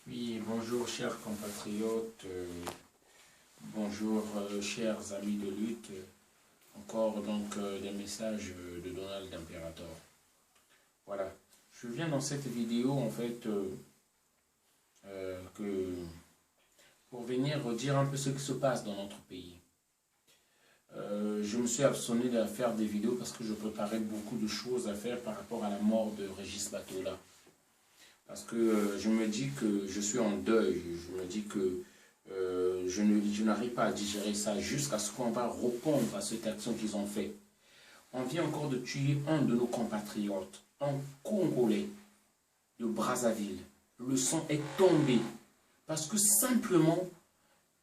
Oui, bonjour chers compatriotes, bonjour chers amis de lutte. Encore donc des messages de Donald Imperator. Voilà, je viens dans cette vidéo en fait pour venir dire un peu ce qui se passe dans notre pays. Je me suis abstenu de faire des vidéos parce que je préparais beaucoup de choses à faire par rapport à la mort de Régis Batola. Parce que je me dis que je suis en deuil, je me dis que je n'arrive pas à digérer ça jusqu'à ce qu'on va répondre à cette action qu'ils ont fait. On vient encore de tuer un de nos compatriotes, un Congolais de Brazzaville. Le sang est tombé parce que simplement,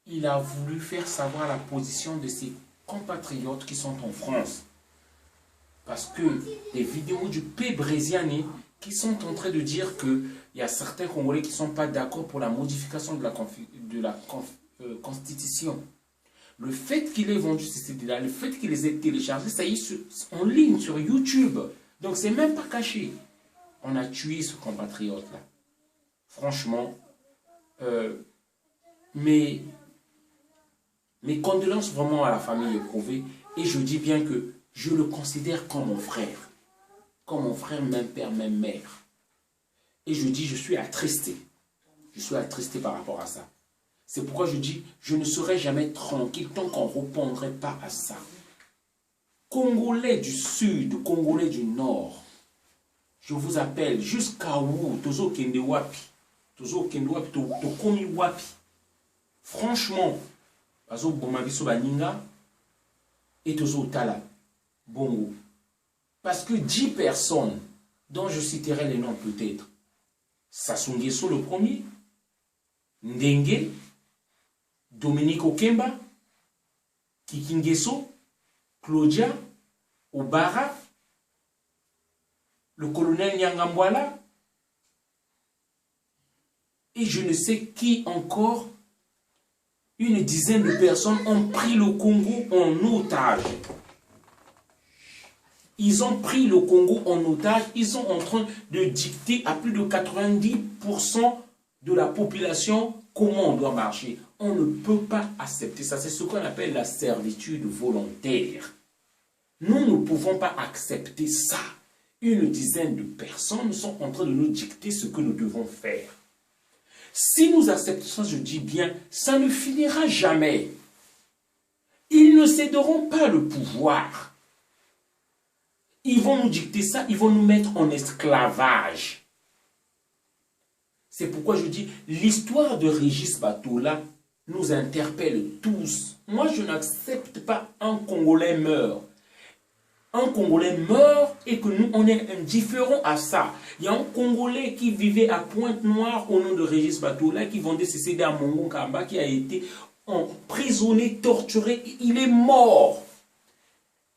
il a voulu faire savoir la position de ses compatriotes qui sont en France. Parce que des vidéos du P. Brésiani qui sont en train de dire qu'il y a certains Congolais qui ne sont pas d'accord pour la modification de la Constitution. Le fait qu'il ait vendu ces CD-là, le fait qu'il les ait téléchargés, ça y est en ligne sur YouTube. Donc c'est même pas caché. On a tué ce compatriote-là. Franchement, mes condoléances vraiment à la famille éprouvée. Et je dis bien que je le considère comme mon frère. Comme mon frère, même père, même mère. Et je dis, je suis attristé. Je suis attristé par rapport à ça. C'est pourquoi je dis, je ne serai jamais tranquille tant qu'on ne répondrait pas à ça. Congolais du Sud, Congolais du Nord, je vous appelle jusqu'à où Tozo Kende Wapi. Tozo Kende Wapi, Tokomi Wapi. Franchement, Azo Bomabiso Baninga et Tozo Tala, Bongo. Parce que 10 personnes, dont je citerai les noms peut-être, Sassou Nguesso le premier, Ndenge, Dominique Okemba, Kiki Nguesso, Claudia, Obara, le colonel Nyangambwala, et je ne sais qui encore, une dizaine de personnes ont pris le Congo en otage. Ils ont pris le Congo en otage, ils sont en train de dicter à plus de 90% de la population comment on doit marcher. On ne peut pas accepter ça. C'est ce qu'on appelle la servitude volontaire. Nous ne pouvons pas accepter ça. Une dizaine de personnes sont en train de nous dicter ce que nous devons faire. Si nous acceptons ça, je dis bien, ça ne finira jamais. Ils ne céderont pas le pouvoir. Ils vont nous dicter ça, ils vont nous mettre en esclavage. C'est pourquoi je dis, l'histoire de Régis Batola nous interpelle tous. Moi, je n'accepte pas un Congolais meurt. Un Congolais meurt et que nous, on est indifférents à ça. Il y a un Congolais qui vivait à Pointe-Noire au nom de Régis Batola, qui vendait ses CD à Mongo Kamba, qui a été emprisonné, torturé, il est mort.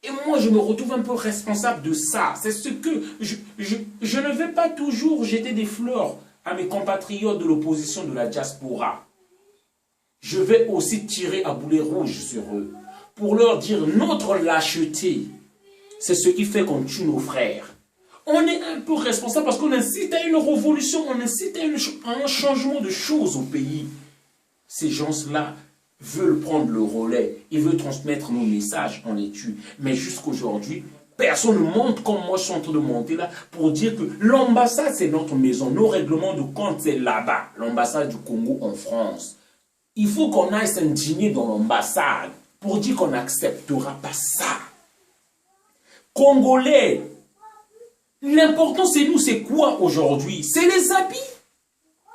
Et moi, je me retrouve un peu responsable de ça. C'est ce que... Je ne vais pas toujours jeter des fleurs à mes compatriotes de l'opposition de la diaspora. Je vais aussi tirer à boulet rouge sur eux. Pour leur dire, notre lâcheté, c'est ce qui fait qu'on tue nos frères. On est un peu responsable parce qu'on incite à une révolution, on incite à un changement de choses au pays. Ces gens-là veulent prendre le relais, ils veulent transmettre nos messages, on les tue. Mais jusqu'aujourd'hui, personne ne monte comme moi je suis en train de monter là pour dire que l'ambassade c'est notre maison, nos règlements de compte c'est là-bas, l'ambassade du Congo en France. Il faut qu'on aille s'indigner dans l'ambassade pour dire qu'on n'acceptera pas ça. Congolais, l'important c'est nous, c'est quoi aujourd'hui? C'est les habits.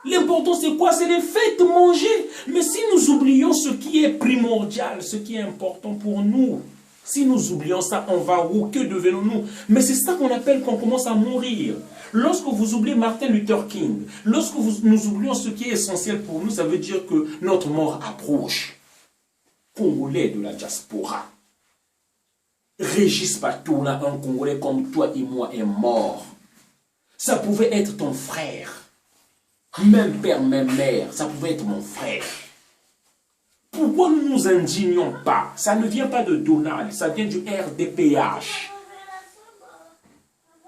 L'important c'est quoi? C'est les fêtes manger. Mais si nous oublions ce qui est primordial, ce qui est important pour nous, si nous oublions ça, on va où? Que devenons-nous? Mais c'est ça qu'on appelle qu'on commence à mourir. Lorsque vous oubliez Martin Luther King, lorsque nous oublions ce qui est essentiel pour nous, ça veut dire que notre mort approche. Congolais de la diaspora. Régis Batola, un Congolais comme toi et moi, est mort. Ça pouvait être ton frère. Même père, même mère, ça pouvait être mon frère. Pourquoi nous ne nous indignons pas? Ça ne vient pas de Donald, ça vient du RDPH.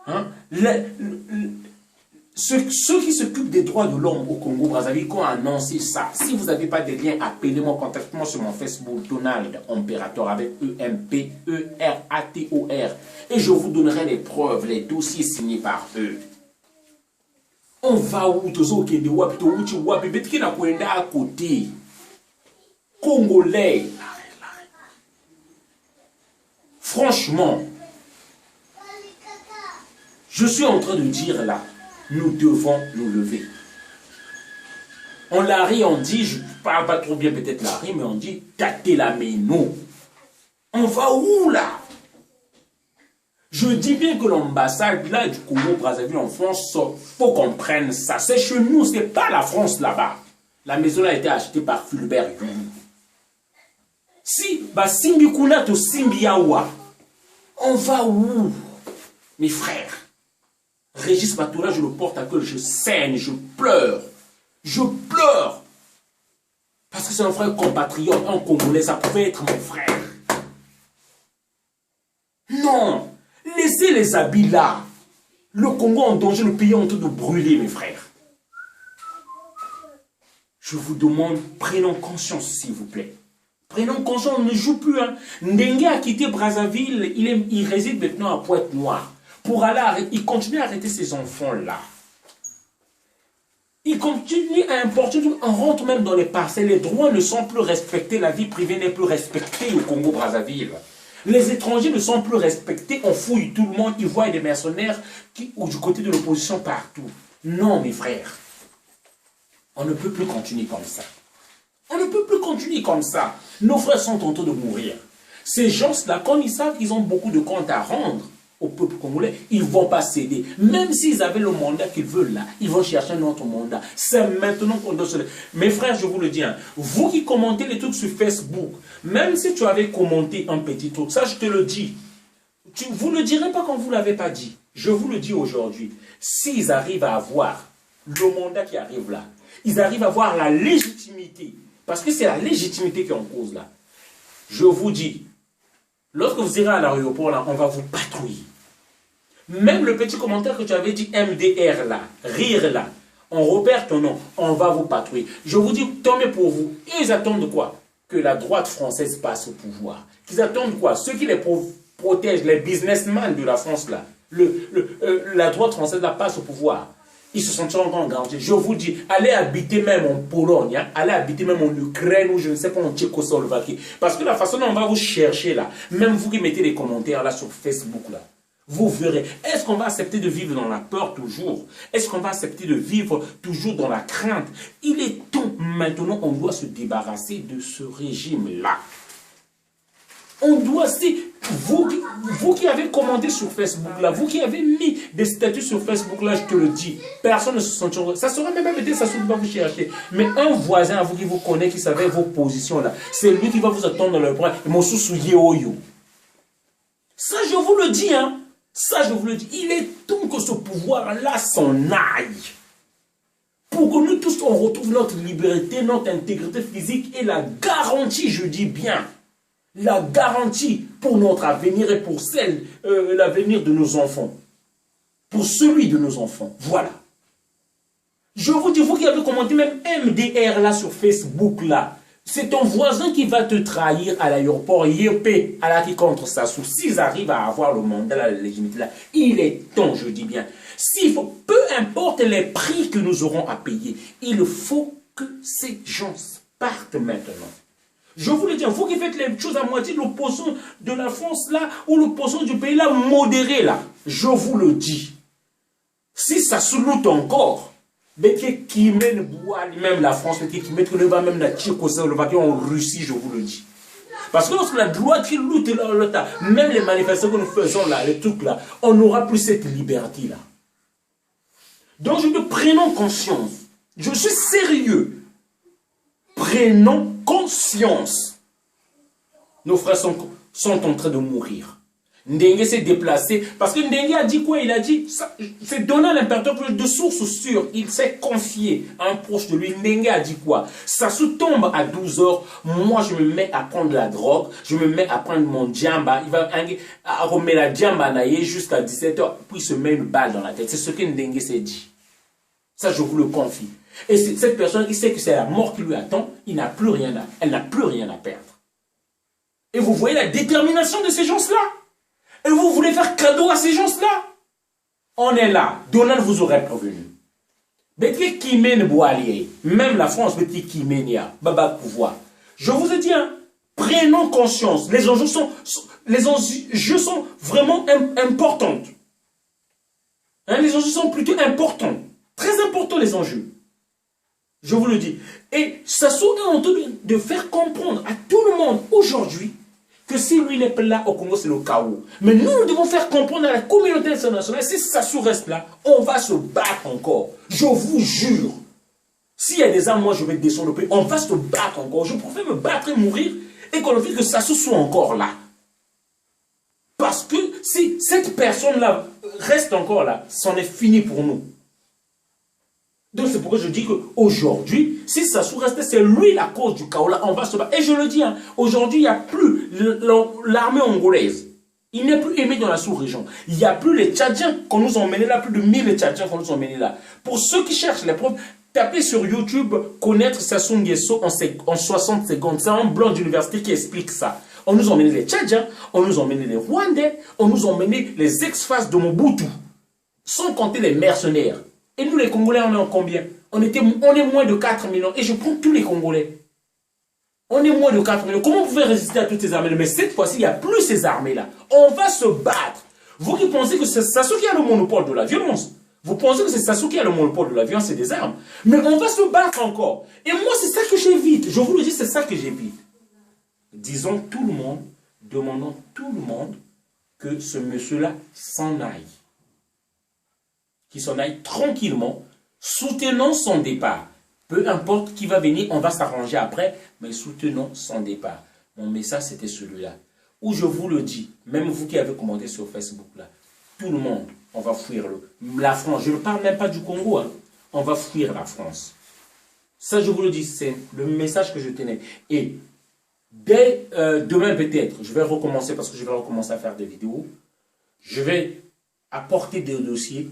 Hein? ceux qui s'occupent des droits de l'homme au Congo-Brazzaville, qui ont annoncé ça, si vous n'avez pas de liens, appelez-moi, contactez-moi sur mon Facebook, Donald Imperator, avec EMPERATOR, et je vous donnerai les preuves, les dossiers signés par eux. On va où, à côté. Congolais. Franchement, je suis en train de dire là, nous devons nous lever. On l'a ri, on dit, je ne parle pas trop bien peut-être la rime, mais on dit, tâtez la nous. On va où là? Je dis bien que l'ambassade là du Congo-Brazzaville en France, faut qu'on prenne ça. C'est chez nous, c'est pas la France là-bas. La maison a été achetée par Fulbert Youm. Si, bah Simbi Kuna to Simbi Yawa, on va où? Mes frères, Régis Matoula, je le porte à cœur, je saigne, je pleure. Je pleure. Parce que c'est un frère compatriote, un Congolais, ça pouvait être mon frère. Non. Laissez les habits là. Le Congo en danger, le pays est en train de brûler, mes frères. Je vous demande, prenons conscience, s'il vous plaît. Prenons conscience, on ne joue plus. Hein. Ndengue a quitté Brazzaville, il réside maintenant à Pointe-Noire. Pour aller il continue à arrêter ses enfants-là. Il continue à importer, on rentre même dans les parcelles. Les droits ne sont plus respectés, la vie privée n'est plus respectée au Congo-Brazzaville. Les étrangers ne sont plus respectés, on fouille tout le monde, ils voient des mercenaires ou du côté de l'opposition partout. Non, mes frères, on ne peut plus continuer comme ça. On ne peut plus continuer comme ça. Nos frères sont en train de mourir. Ces gens-là, quand ils savent qu'ils ont beaucoup de comptes à rendre au peuple congolais, ils ne vont pas céder. Même s'ils avaient le mandat qu'ils veulent là, ils vont chercher un autre mandat. C'est maintenant qu'on doit se... Mes frères, je vous le dis, hein, vous qui commentez les trucs sur Facebook, même si tu avais commenté un petit truc, ça je te le dis, vous ne le direz pas quand vous ne l'avez pas dit. Je vous le dis aujourd'hui, s'ils arrivent à avoir le mandat qui arrive là, ils arrivent à avoir la légitimité, parce que c'est la légitimité qui est en cause là. Je vous dis, lorsque vous irez à l'aéroport là, on va vous patrouiller. Même le petit commentaire que tu avais dit MDR là, rire là, on repère ton nom, on va vous patrouiller. Je vous dis, tant mieux pour vous. Et ils attendent quoi? Que la droite française passe au pouvoir. Qu'ils attendent quoi? Ceux qui les protègent, les businessmen de la France là, la droite française là passe au pouvoir. Ils se sentiront en garantie. Je vous dis, allez habiter même en Pologne, hein, allez habiter même en Ukraine ou je ne sais pas en Tchécoslovaquie. Parce que la façon dont on va vous chercher là, même vous qui mettez des commentaires là sur Facebook là, vous verrez, est-ce qu'on va accepter de vivre dans la peur toujours? Est-ce qu'on va accepter de vivre toujours dans la crainte? Il est temps maintenant, on doit se débarrasser de ce régime-là. On doit, vous qui avez commenté sur Facebook là, vous qui avez mis des statuts sur Facebook là, je te le dis, personne ne se sentira. Ça sera même peut-être ça va vous chercher. Mais un voisin à vous qui vous connaît, qui savait vos positions là, c'est lui qui va vous attendre dans le bras. Et mon sous yo. Ça, je vous le dis, hein. Ça, je vous le dis, il est temps que ce pouvoir-là s'en aille. Pour que nous tous, on retrouve notre liberté, notre intégrité physique et la garantie, je dis bien, la garantie pour notre avenir et pour l'avenir de nos enfants. Pour celui de nos enfants. Voilà. Je vous dis, vous qui avez commenté même MDR là sur Facebook là, c'est ton voisin qui va te trahir à l'aéroport, Yépé, à la qui contre ça. S'ils arrivent à avoir le mandat, la légitimité là, il est temps, je dis bien. S'il faut, peu importe les prix que nous aurons à payer, il faut que ces gens partent maintenant. Je vous le dis, vous qui faites les choses à moitié, l'opposition de la France là, ou l'opposition du pays là, modéré là, je vous le dis. Si ça se loute encore, mais qui mène même la France, qui met que ne va même la Tchécoslovaquie en Russie, je vous le dis. Parce que lorsque la droite qui lutte là, même les manifestations que nous faisons là, les trucs là, on n'aura plus cette liberté là. Donc je dis, prenons conscience. Je suis sérieux. Prenons conscience. Nos frères sont en train de mourir. Ndengue s'est déplacé. Parce que Ndengue a dit quoi? Il a dit, c'est donné l'impérateur de sources sûres. Il s'est confié à un proche de lui. Ndengue a dit quoi? Ça se tombe à 12 h. Moi, je me mets à prendre la drogue. Je me mets à prendre mon djamba. Il va remettre la djamba naïe jusqu'à 17 h. Puis il se met une balle dans la tête. C'est ce que Ndengue s'est dit. Ça, je vous le confie. Et cette personne, il sait que c'est la mort qui lui attend, elle n'a plus rien à perdre. Et vous voyez la détermination de ces gens-là. Et vous voulez faire cadeau à ces gens-là. On est là. Donald vous aurait prévenu. Même la France, Baba pouvoir. Je vous ai dit, hein, prenons conscience. Les enjeux sont vraiment importants. Hein, les enjeux sont plutôt importants. Très importants les enjeux. Je vous le dis. Et Sassou est en train de faire comprendre à tout le monde aujourd'hui que si lui n'est pas là au Congo, c'est le chaos. Mais nous devons faire comprendre à la communauté internationale, si Sassou reste là, on va se battre encore. Je vous jure. S'il y a des armes, moi je vais descendre le pays, on va se battre encore. Je préfère me battre et mourir et qu'on veut que Sassou soit encore là. Parce que si cette personne-là reste encore là, c'en est fini pour nous. Donc c'est pourquoi je dis qu'aujourd'hui, si Sassou restait, c'est lui la cause du chaos là, on va se battre. Et je le dis, hein, aujourd'hui, il n'y a plus l'armée angolaise. Il n'est plus aimé dans la sous-région. Il n'y a plus les Tchadiens qu'on nous a emmenés là, plus de 1000 Tchadiens qu'on nous a emmenés là. Pour ceux qui cherchent les preuves, tapez sur YouTube « Connaître Sassou Nguesso en 60 secondes ». C'est un blanc d'université qui explique ça. On nous a emmenés les Tchadiens, on nous a emmenés les Rwandais, on nous a emmenés les ex-faces de Mobutu. Sans compter les mercenaires. Et nous les Congolais, on est en combien? On est moins de 4 millions. Et je prends tous les Congolais. On est moins de 4 millions. Comment vous pouvez résister à toutes ces armées-là? Mais cette fois-ci, il n'y a plus ces armées-là. On va se battre. Vous qui pensez que c'est Sassou qui a le monopole de la violence. Vous pensez que c'est Sassou qui a le monopole de la violence et des armes. Mais on va se battre encore. Et moi, c'est ça que j'évite. Je vous le dis, c'est ça que j'évite. Disons tout le monde, demandons tout le monde que ce monsieur-là s'en aille. Qu'il s'en aille tranquillement, soutenons son départ. Peu importe qui va venir, on va s'arranger après, mais soutenons son départ. Mon message, c'était celui-là. Où je vous le dis, même vous qui avez commenté sur Facebook, là, tout le monde, on va fuir la France. Je ne parle même pas du Congo, hein. On va fuir la France. Ça, je vous le dis, c'est le message que je tenais. Et dès demain peut-être, je vais recommencer, parce que je vais recommencer à faire des vidéos. Je vais apporter des dossiers.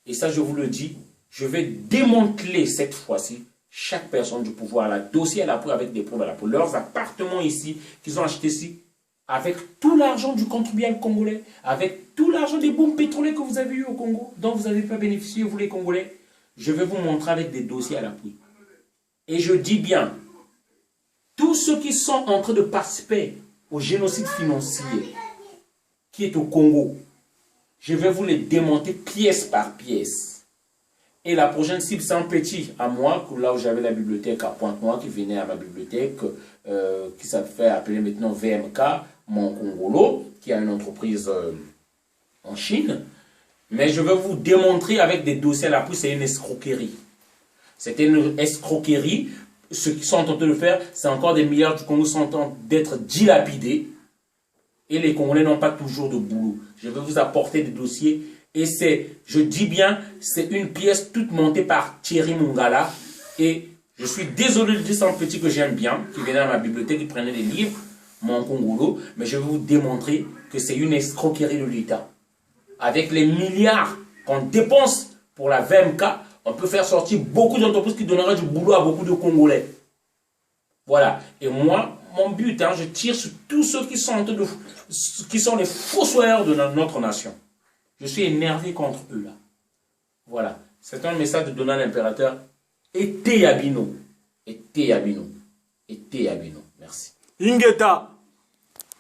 Et ça, je vous le dis, je vais démanteler cette fois-ci chaque personne du pouvoir, la dossier à la preuve avec des preuves à la preuve. Leurs appartements ici, qu'ils ont achetés ici, avec tout l'argent du contribuable congolais, avec tout l'argent des bombes pétrolières que vous avez eu au Congo, dont vous n'avez pas bénéficié, vous les Congolais, je vais vous montrer avec des dossiers à l'appui. Et je dis bien, tous ceux qui sont en train de participer au génocide financier qui est au Congo, je vais vous les démonter pièce par pièce. Et la prochaine cible, c'est un petit à moi, là où j'avais la bibliothèque à Pointe-Noire, qui venait à ma bibliothèque, qui s'appelle appeler maintenant VMK, Mon Congolo, qui a une entreprise en Chine. Mais je vais vous démontrer avec des dossiers à l'appui, c'est une escroquerie. C'était une escroquerie. Ceux qui sont en train de le faire, c'est encore des milliards du Congo sont en train d'être dilapidés. Et les Congolais n'ont pas toujours de boulot. Je vais vous apporter des dossiers. Et c'est, je dis bien, c'est une pièce toute montée par Thierry Mungala. Et je suis désolé de dire ça un petit que j'aime bien, qui venait à ma bibliothèque, qui prenait des livres, Mon Congolo. Mais je vais vous démontrer que c'est une escroquerie de l'État. Avec les milliards qu'on dépense pour la VMK, on peut faire sortir beaucoup d'entreprises qui donneraient du boulot à beaucoup de Congolais. Voilà. Et moi, mon but, hein, je tire sur tous ceux qui sont les fossoyeurs de notre nation. Je suis énervé contre eux là. Voilà. C'est un message de Donald l'Impérateur. Et Théabino. Et Théabino. Et Théabino. Merci. Ingeta.